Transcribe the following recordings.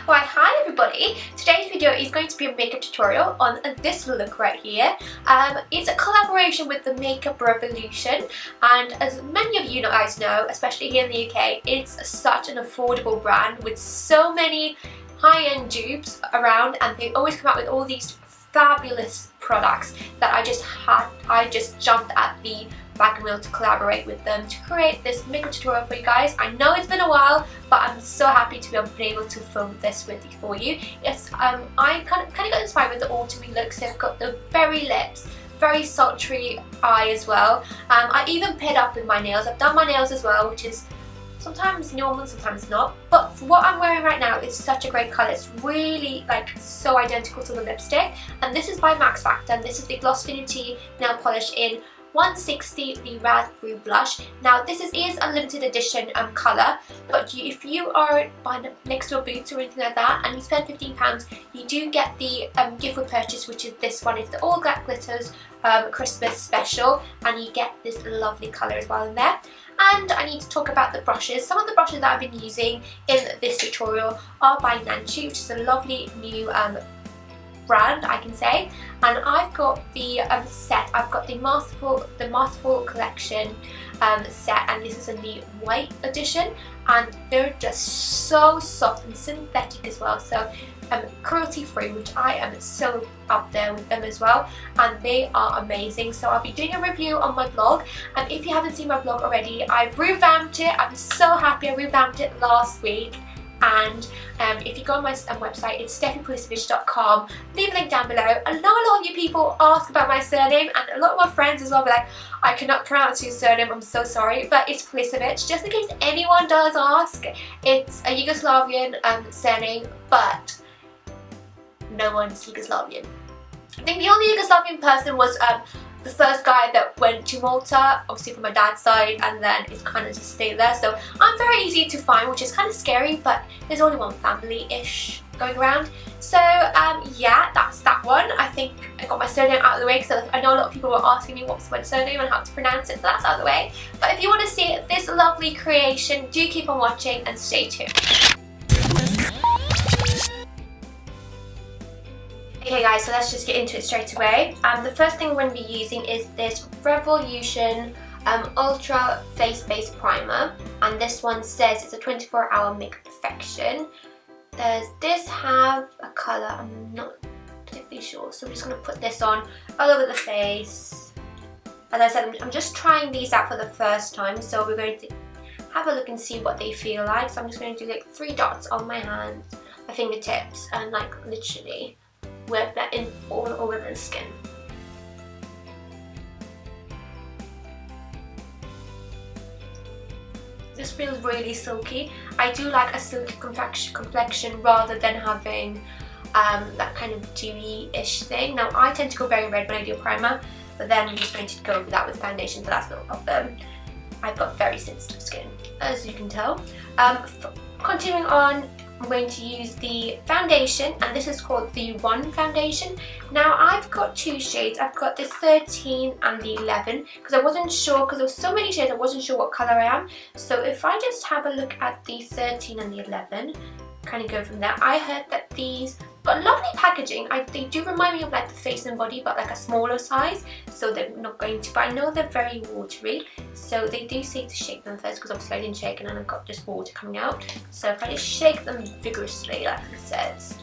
Why, hi everybody! Today's video is going to be a makeup tutorial on this look right here. It's a collaboration with the Makeup Revolution, and as many of you guys know, especially here in the UK, it's such an affordable brand with so many high-end dupes around, and they always come out with all these fabulous products that I just jumped at the wagon wheel to collaborate with them to create this makeup tutorial for you guys. I know it's been a while, but I'm so happy to be able to film this for you. Yes, I kind of got inspired with the autumny looks. They've got the berry lips, very sultry eye as well. I even paired up with my nails. I've done my nails as well, which is sometimes normal, sometimes not. But for what I'm wearing right now, it's such a great colour. It's really like so identical to the lipstick. And this is by Max Factor, and this is the Glossfinity nail polish in 160, the raspberry blush. Now this is a limited edition colour, but if you are buying next to a Boots or anything like that and you spend £15, you do get the gift with purchase, which is this one. It's the All Black Glitters Christmas special, and you get this lovely colour as well in there. And I need to talk about the brushes. Some of the brushes that I've been using in this tutorial are by Nanchi, which is a lovely new brand, I can say. And I've got the set. I've got the Masterful Collection set, and this is in the white edition, and they're just so soft and synthetic as well, so cruelty free, which I am so up there with them as well, and they are amazing. So I'll be doing a review on my blog, and if you haven't seen my blog already, I've revamped it. I'm so happy. I revamped it last week. And if you go on my website, it's stefypuglisevich.com. Leave a link down below. I know a lot of you people ask about my surname, and a lot of my friends as well be like, I cannot pronounce your surname, I'm so sorry, but it's Puglisevich. Just in case anyone does ask, it's a Yugoslavian surname, but no one's Yugoslavian. I think the only Yugoslavian person was the first guy that went to Malta, obviously from my dad's side, and then it's kind of just stayed there. So I'm very easy to find, which is kind of scary, but there's only one family-ish going around. So yeah, that's that one. I think I got my surname out of the way, because I know a lot of people were asking me what's my surname and how to pronounce it, so that's out of the way. But if you want to see this lovely creation, do keep on watching and stay tuned. Okay guys, so let's just get into it straight away. The first thing we're going to be using is this Revolution Ultra Face Base Primer, and this one says it's a 24-hour makeup perfection. Does this have a colour? I'm not particularly sure, so I'm just going to put this on all over the face. As I said, I'm just trying these out for the first time, so we're going to have a look and see what they feel like. So I'm just going to do like 3 dots on my hands, my fingertips, and like literally work that in all over the skin. This feels really silky. I do like a silky complexion rather than having that kind of dewy-ish thing. Now I tend to go very red when I do a primer, but then I'm just going to go over that with foundation, so that's not a problem. I've got very sensitive skin, as you can tell. Continuing on, I'm going to use the foundation, and this is called the One foundation. Now I've got 2 shades. I've got the 13 and the 11, because I wasn't sure, because there were so many shades, I wasn't sure what colour I am. So if I just have a look at the 13 and the 11, kind of go from there. I heard that these got lovely packaging. They do remind me of like the Face and Body, but like a smaller size, so they're not going to, but I know they're very watery, so they do say to shake them first, because obviously I didn't shake and then I've got just water coming out. So if I just shake them vigorously like it says,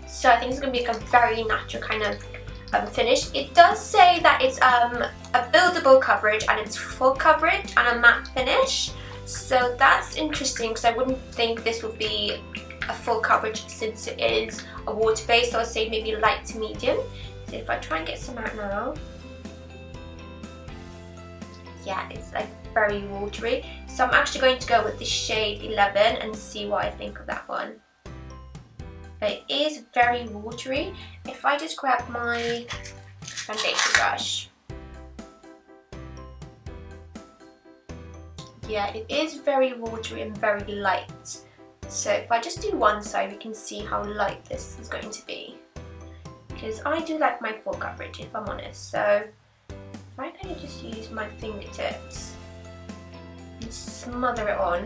so I think it's going to be like a very natural kind of finish. It does say that it's a buildable coverage, and it's full coverage and a matte finish, so that's interesting, because I wouldn't think this would be a full coverage since it is a water base. So I'd say maybe light to medium. So if I try and get some out now, yeah, it's like very watery. So I'm actually going to go with the shade 11 and see what I think of that one. But it is very watery. If I just grab my foundation brush, yeah, it is very watery and very light. So if I just do one side, we can see how light this is going to be, because I do like my full coverage, if I'm honest. So if I kind of just use my fingertips and smother it on,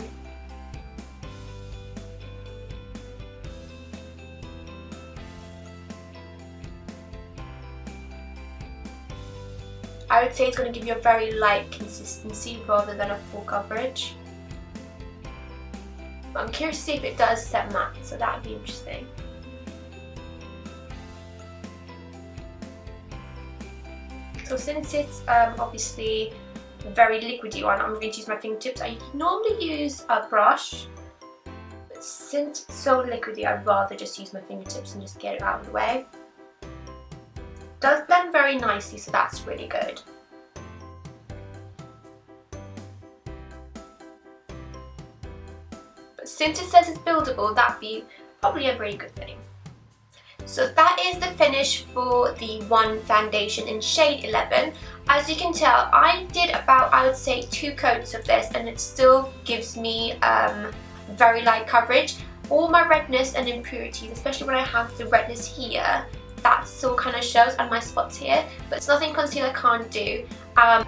I would say it's going to give you a very light consistency rather than a full coverage. But I'm curious to see if it does set matte, so that would be interesting. So since it's obviously a very liquidy one, I'm going to use my fingertips. I normally use a brush, but since it's so liquidy, I'd rather just use my fingertips and just get it out of the way. It does blend very nicely, so that's really good. But since it says it's buildable, that'd be probably a very good thing. So that is the finish for the one foundation in shade 11. As you can tell, I did about, I would say, 2 coats of this, and it still gives me very light coverage. All my redness and impurities, especially when I have the redness here, that still kind of shows, and my spots here, but it's nothing concealer can't do.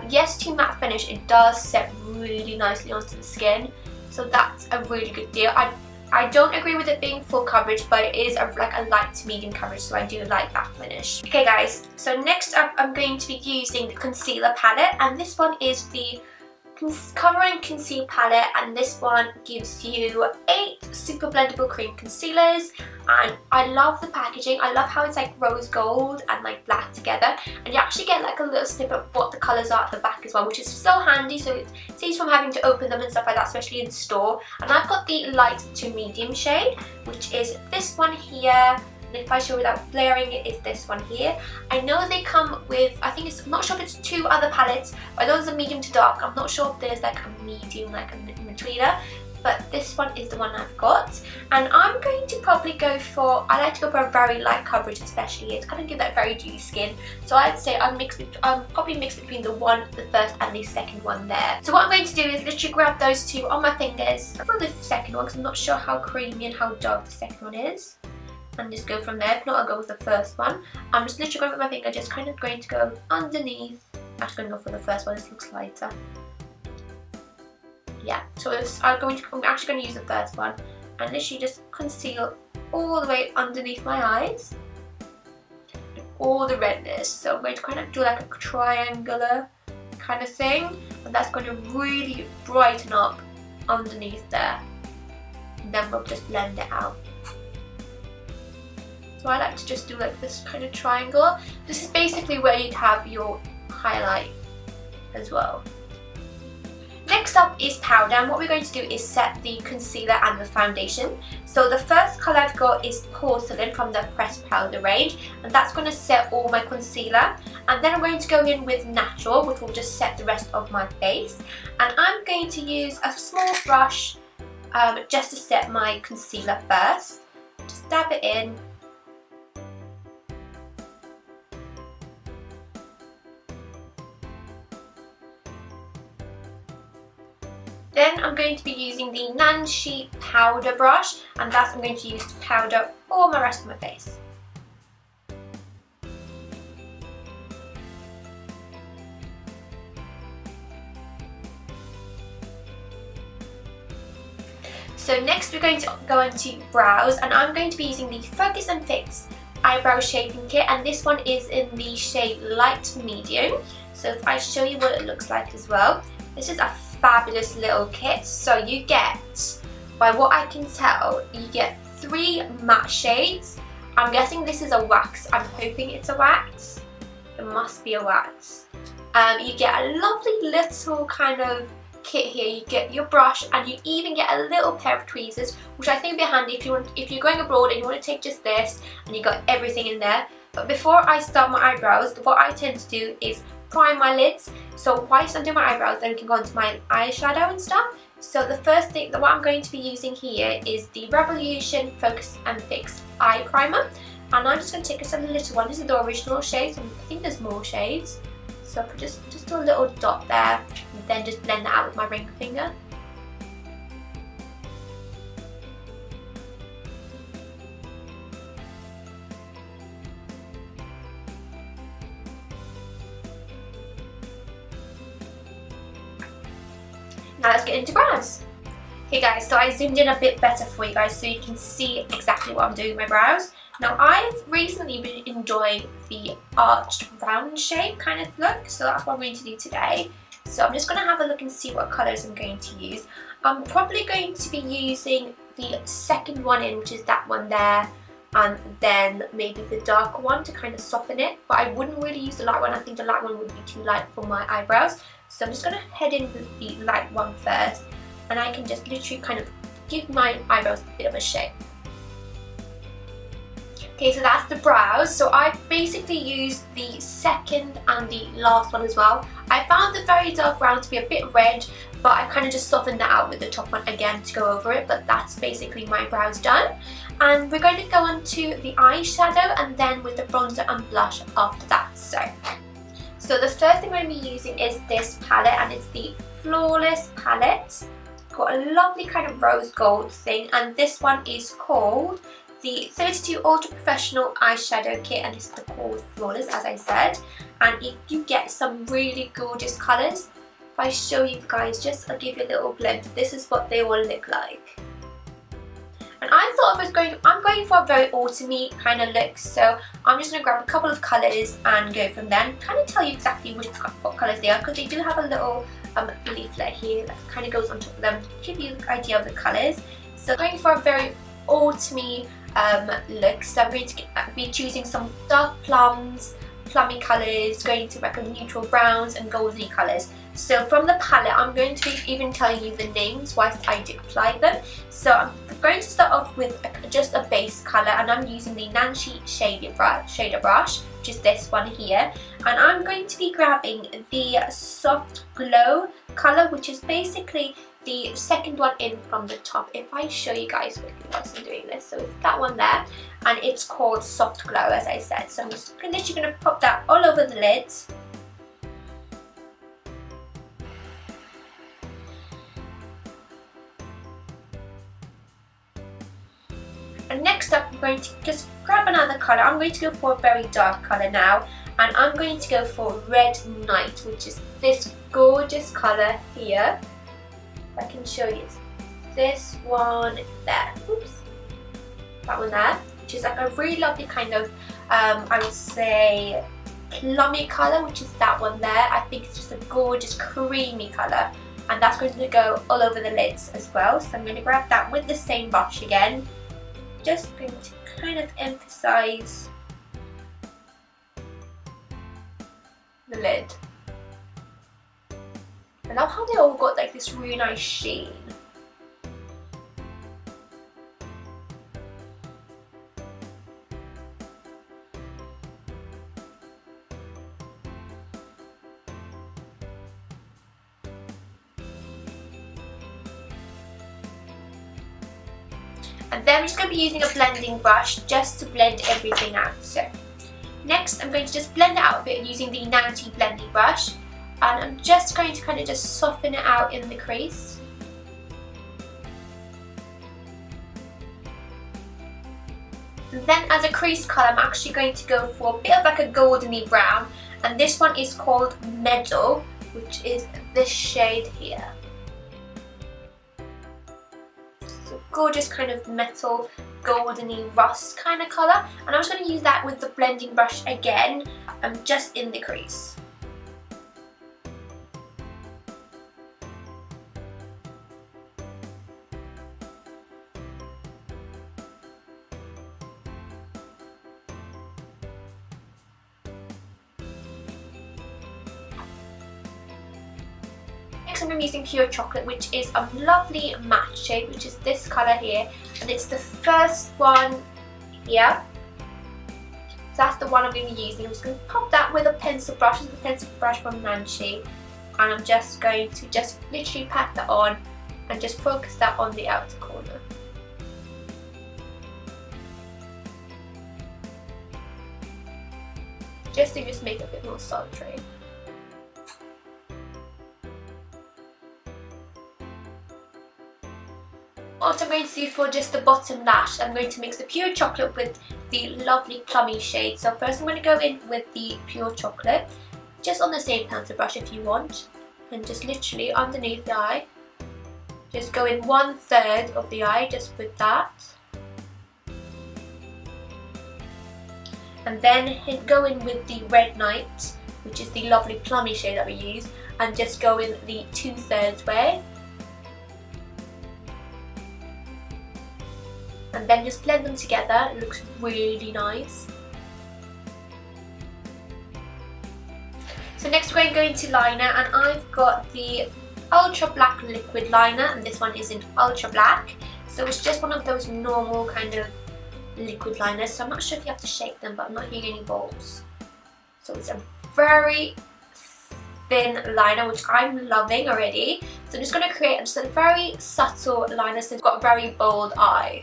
Yes, to matte finish, it does set really nicely onto the skin, so that's a really good deal. I don't agree with it being full coverage, but it is like a light to medium coverage, so I do like that finish. Okay guys, so next up I'm going to be using the concealer palette, and this one is the Cover and Conceal palette, and this one gives you 8 super blendable cream concealers, and I love the packaging. I love how it's like rose gold and like black together, and you actually get like a little snippet of what the colours are at the back as well, which is so handy, so it saves from having to open them and stuff like that, especially in store. And I've got the light to medium shade, which is this one here. And if I show without blaring it, is this one here. I know they come with, I'm not sure if it's 2 other palettes, but those are medium to dark. I'm not sure if there's like a medium, like in between, but this one is the one I've got. And I'm going to probably go for, I like to go for a very light coverage, especially here, to kind of give that very dewy skin. So I'd say I'm probably mix between the first and the second one there. So what I'm going to do is literally grab those 2 on my fingers for the second one, because I'm not sure how creamy and how dark the second one is. And just go from there. If not, I'll go with the first one. I'm just literally going with my finger, just kind of going to go underneath. I'm actually going to go for the first one, this looks lighter. Yeah, so I'm actually going to use the first one and literally just conceal all the way underneath my eyes. All the redness. So I'm going to kind of do like a triangular kind of thing, and that's going to really brighten up underneath there. And then we'll just blend it out. So I like to just do like this kind of triangle. This is basically where you'd have your highlight as well. Next up is powder, and what we're going to do is set the concealer and the foundation. So the first colour I've got is Porcelain from the Pressed Powder range, and that's going to set all my concealer. And then I'm going to go in with Natural, which will just set the rest of my face. And I'm going to use a small brush just to set my concealer first. Just dab it in. Then I'm going to be using the Nancy powder brush, and that's I'm going to use to powder all my rest of my face. So next we're going to go into brows, and I'm going to be using the Focus and Fix eyebrow shaping kit, and this one is in the shade light medium. So if I show you what it looks like as well, this is a fabulous little kit. So you get, by what I can tell, you get 3 matte shades. I'm guessing this is a wax. I'm hoping it's a wax. It must be a wax. You get a lovely little kind of kit here. You get your brush, and you even get a little pair of tweezers, which I think would be handy if you're going abroad and you want to take just this and you got everything in there. But before I start my eyebrows, what I tend to do is prime my lids. So whilst I'm doing my eyebrows, then we can go on to my eyeshadow and stuff. So the first thing that what I'm going to be using here is the Revolution Focus and Fix Eye Primer. And I'm just going to take just a little one. This is the original shade, so I think there's more shades. So just do a little dot there, and then just blend that out with my ring finger. Now let's get into brows. Okay guys, so I zoomed in a bit better for you guys so you can see exactly what I'm doing with my brows. Now I've recently been enjoying the arched round shape kind of look, so that's what I'm going to do today. So I'm just going to have a look and see what colours I'm going to use. I'm probably going to be using the second one in, which is that one there, and then maybe the darker one to kind of soften it, but I wouldn't really use the light one. I think the light one would be too light for my eyebrows, so I'm just going to head in with the light one first, and I can just literally kind of give my eyebrows a bit of a shape. Okay, so that's the brows. So I basically used the second and the last one as well. I found the very dark brown to be a bit red, but I kind of just softened that out with the top one again to go over it, but that's basically my brows done. And we're going to go on to the eyeshadow and then with the bronzer and blush after that. So the first thing I'm going to be using is this palette, and it's the Flawless palette. Got a lovely kind of rose gold thing, and this one is called the 32 Ultra Professional Eyeshadow Kit, and it's called Flawless, as I said. And if you get some really gorgeous colours, if I show you guys, I'll give you a little blend. This is what they all look like. And I thought I'm going for a very autumny kind of look, so I'm just going to grab a couple of colours and go from there and kind of tell you exactly what colours they are, because they do have a little leaflet here that kind of goes on top of them to give you an idea of the colours. So going for a very autumny look, so I'm going to be choosing some dark plums, plummy colours, going to like a neutral browns and goldy colours. So from the palette, I'm going to be even telling you the names whilst I do apply them. So I'm going to start off with just a base colour, and I'm using the Nancy shader brush, which is this one here. And I'm going to be grabbing the Soft Glow colour, which is basically the second one in from the top. If I show you guys quickly whilst I'm doing this, so it's that one there, and it's called Soft Glow, as I said. So I'm just literally going to pop that all over the lids. And next up, I'm going to just grab another colour. I'm going to go for a very dark colour now, and I'm going to go for Red Night, which is this gorgeous colour here. I can show you this one there. Oops. That one there, which is like a really lovely kind of, I would say, plummy colour, which is that one there. I think it's just a gorgeous creamy colour, and that's going to go all over the lids as well. So I'm going to grab that with the same brush again. Just going to kind of emphasise the lid. I love how they all got like this really nice sheen. And then I'm just going to be using a blending brush just to blend everything out. So next I'm going to just blend it out a bit using the Nancy blending brush, and I'm just going to kind of just soften it out in the crease. And then as a crease colour, I'm actually going to go for a bit of like a goldeny brown, and this one is called Meadow, which is this shade here. Gorgeous kind of metal goldeny rust kind of colour, and I'm just going to use that with the blending brush again, just in the crease. Next I'm using Pure Chocolate, which is a lovely matte shade, which is this colour here, and it's the first one here. So that's the one I'm going to be using. I'm just going to pop that with a pencil brush. This is the pencil brush from Nancy, and I'm just going to literally pat that on and just focus that on the outer corner. Just to make it a bit more sultry. What I'm going to do for just the bottom lash, I'm going to mix the Pure Chocolate with the lovely plummy shade. So first I'm going to go in with the Pure Chocolate, just on the same pencil brush if you want, and just literally underneath the eye. Just go in 1/3 of the eye, just with that. and then go in with the Red Night, which is the lovely plummy shade that we use, and just go in the 2/3 way. And then just blend them together. It looks really nice. So next we're going to go into liner, and I've got the Ultra Black Liquid Liner, and this one is in Ultra Black. So it's just one of those normal kind of liquid liners, so I'm not sure if you have to shake them, but I'm not hearing any balls. So it's a very thin liner, which I'm loving already. So I'm just going to create just a very subtle liner since it's got a very bold eye.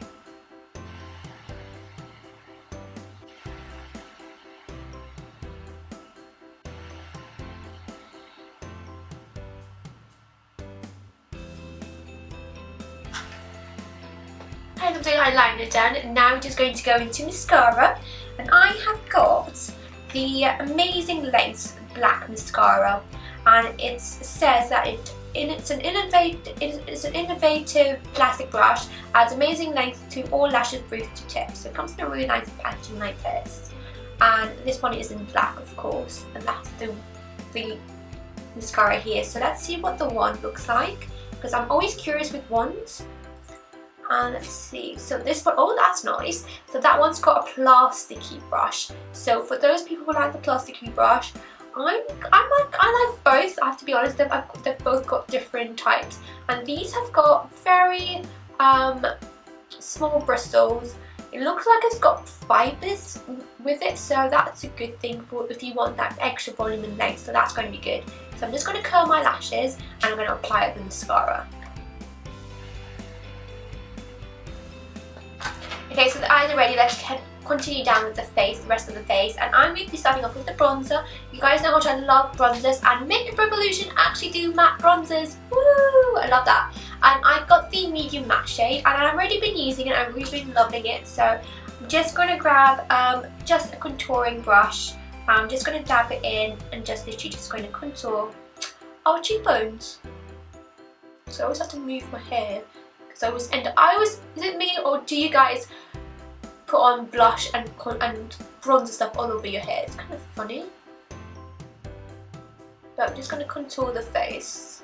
I'm doing eyeliner done. Now we're just going to go into mascara, and I have got the Amazing Length Black Mascara, and it says that it's an innovative plastic brush, adds amazing length to all lashes, roots to tips. So it comes in a really nice packaging like this, and this one is in black, of course, and that's the mascara here. So let's see what the wand looks like, because I'm always curious with wands. And let's see, so this one, oh that's nice. So that one's got a plasticky brush. So for those people who like the plasticky brush, I like both, I have to be honest. They've both got different types. And these have got very small bristles. It looks like it's got fibres with it, so that's a good thing for if you want that extra volume and length, so that's going to be good. So I'm just going to curl my lashes, and I'm going to apply it with mascara. Okay, so the eyes are ready. Let's continue down with the face, the rest of the face. And I'm going to be starting off with the bronzer. You guys know how much I love bronzers, and Makeup Revolution actually do matte bronzers. Woo! I love that. And I've got the medium matte shade, and I've already been using it. I've really been loving it. So I'm just going to grab just a contouring brush. I'm just going to dab it in, and just literally just going to contour our cheekbones. So I always have to move my hair. So I always, is it me or do you guys put on blush and bronzer stuff all over your hair? It's kind of funny. But I'm just going to contour the face.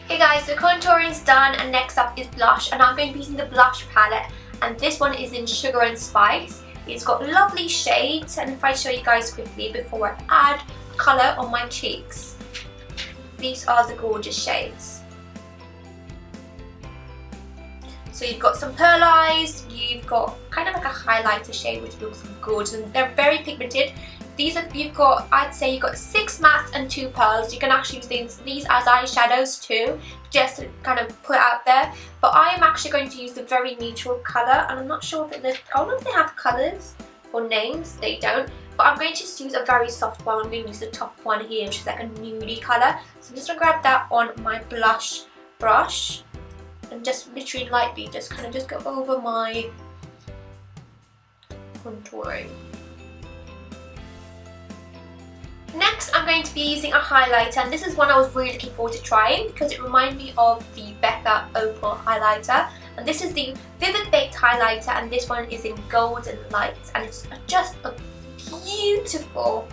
Okay guys, so contouring's done, and next up is blush, and I'm going to be using the blush palette, and this one is in Sugar and Spice. It's got lovely shades, and if I show you guys quickly before I add colour on my cheeks, these are the gorgeous shades. So you've got some pearl eyes, you've got kind of like a highlighter shade which looks gorgeous, and they're very pigmented. These are, you've got, I'd say you've got 6 mattes and 2 pearls. You can actually use these as eyeshadows too, just to kind of put out there. But I am actually going to use the very neutral colour, and I'm not sure if I don't know if they have colours or names, they don't. But I'm going to just use a very soft one. I'm going to use the top one here, which is like a nudie colour. So I'm just going to grab that on my blush brush, and just literally lightly just kind of just go over my contouring. Next, I'm going to be using a highlighter, and this is one I was really looking forward to trying because it reminded me of the Becca Opal highlighter. And this is the Vivid Baked highlighter, and this one is in Golden Lights, and it's just a beautiful,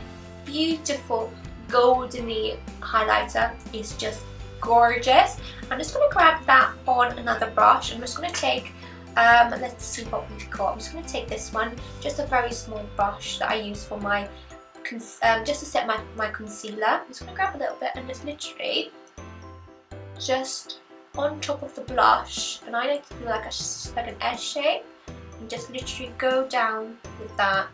beautiful goldeny highlighter. It's just gorgeous. I'm just going to grab that on another brush. I'm just going to take, let's see what we've got. I'm just going to take this one, just a very small brush that I use for my just to set my concealer. I'm just going to grab a little bit and just literally just on top of the blush, and I like to do like an S shape, and just literally go down with that.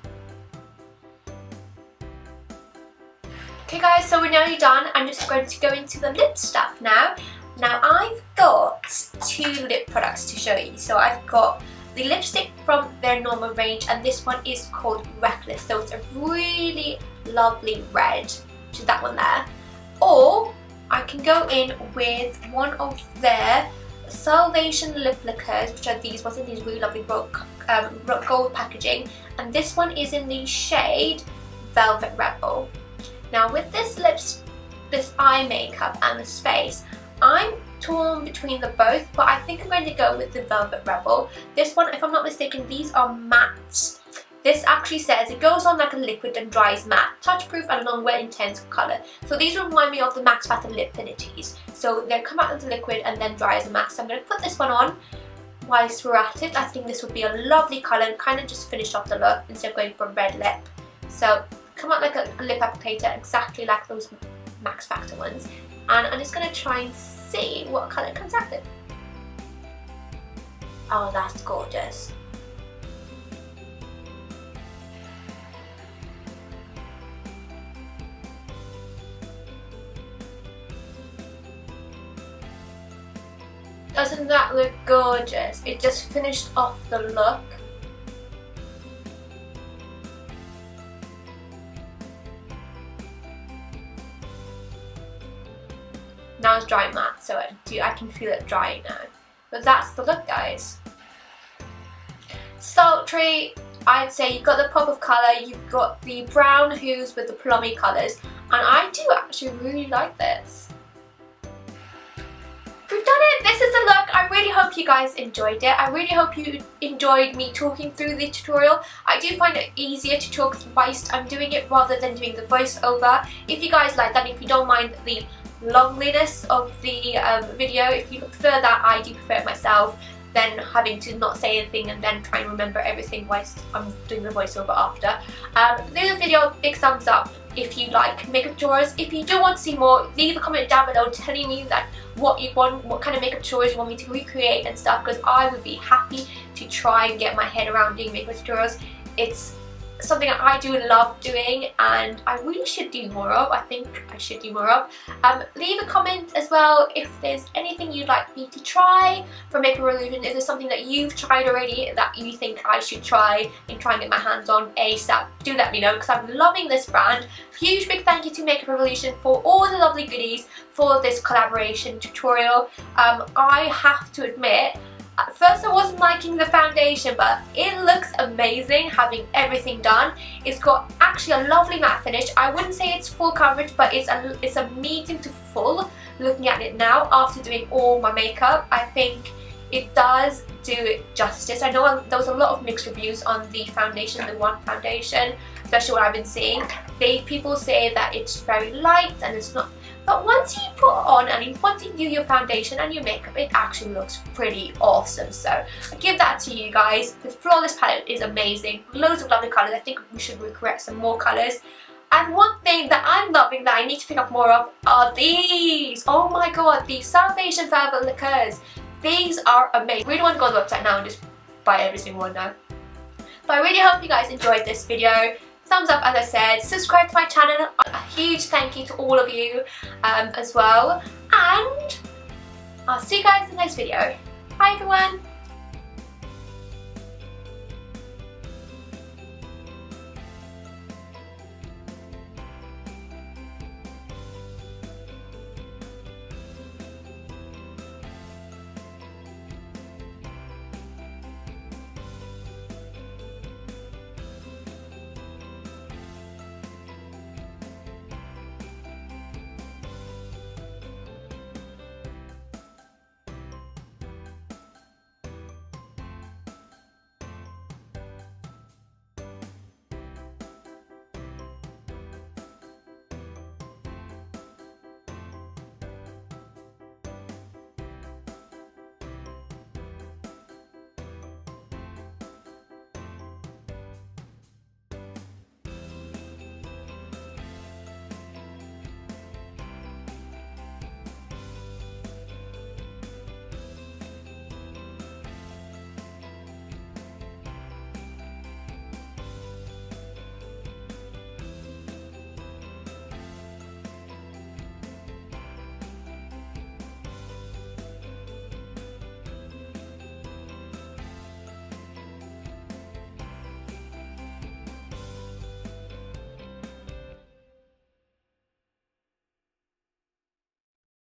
Okay guys, so we're nearly done. I'm just going to go into the lip stuff now. Now I've got 2 lip products to show you. So I've got the lipstick from their normal range, and this one is called Reckless. So it's a really lovely red, which is that one there. Or I can go in with one of their Salvation lip lacquers, which are these ones in these really lovely gold packaging, and this one is in the shade Velvet Rebel. Now with this this eye makeup and the space, I'm torn between the both, but I think I'm going to go with the Velvet Rebel. This one, if I'm not mistaken, these are mattes. This actually says it goes on like a liquid and dries matte, touch-proof and long-wear intense colour. So these remind me of the Max Factor Lip Affinities. So they come out as a liquid and then dry as a matte. So I'm going to put this one on whilst we're at it. I think this would be a lovely colour and kind of just finish off the look instead of going for a red lip. So come out like a lip applicator, exactly like those Max Factor ones. And I'm just going to try and see what colour comes out with. Oh, that's gorgeous. Doesn't that look gorgeous? It just finished off the look. Now it's dry matte, so I can feel it drying now. But that's the look, guys. Sultry, I'd say you've got the pop of colour, you've got the brown hues with the plummy colours, and I do actually really like this. We've done it! This is the look. I really hope you guys enjoyed it. I really hope you enjoyed me talking through the tutorial. I do find it easier to talk whilst I'm doing it rather than doing the voiceover. If you guys like that, if you don't mind the loneliness of the video, if you prefer that, I do prefer it myself, than having to not say anything and then try and remember everything whilst I'm doing the voiceover after. Leave the video a big thumbs up if you like makeup tutorials. If you do want to see more, leave a comment down below telling me that what you want, what kind of makeup tutorials you want me to recreate and stuff, because I would be happy to try and get my head around doing makeup tutorials. It's something that I do love doing and I really should do more of. I think I should do more of. Leave a comment as well if there's anything you'd like me to try for Makeup Revolution. If there's something that you've tried already that you think I should try and try and get my hands on ASAP, do let me know, because I'm loving this brand. Huge big thank you to Makeup Revolution for all the lovely goodies for this collaboration tutorial. I have to admit, at first I wasn't liking the foundation, but it looks amazing having everything done. It's got actually a lovely matte finish. I wouldn't say it's full coverage, but it's a medium to full. Looking at it now after doing all my makeup, I think it does do it justice. I know there was a lot of mixed reviews on the foundation, the one foundation, especially what I've been seeing. People say that it's very light and it's not. But once you put on and once you do your foundation and your makeup, it actually looks pretty awesome. So I give that to you guys. The Flawless palette is amazing. Loads of lovely colours. I think we should recreate some more colours. And one thing that I'm loving that I need to pick up more of are these. Oh my god, these Salvation Velvet Liqueurs. These are amazing. I really want to go on the website now and just buy every single one now. But I really hope you guys enjoyed this video. Thumbs up, as I said, subscribe to my channel. A huge thank you to all of you as well. And I'll see you guys in the next video. Bye everyone.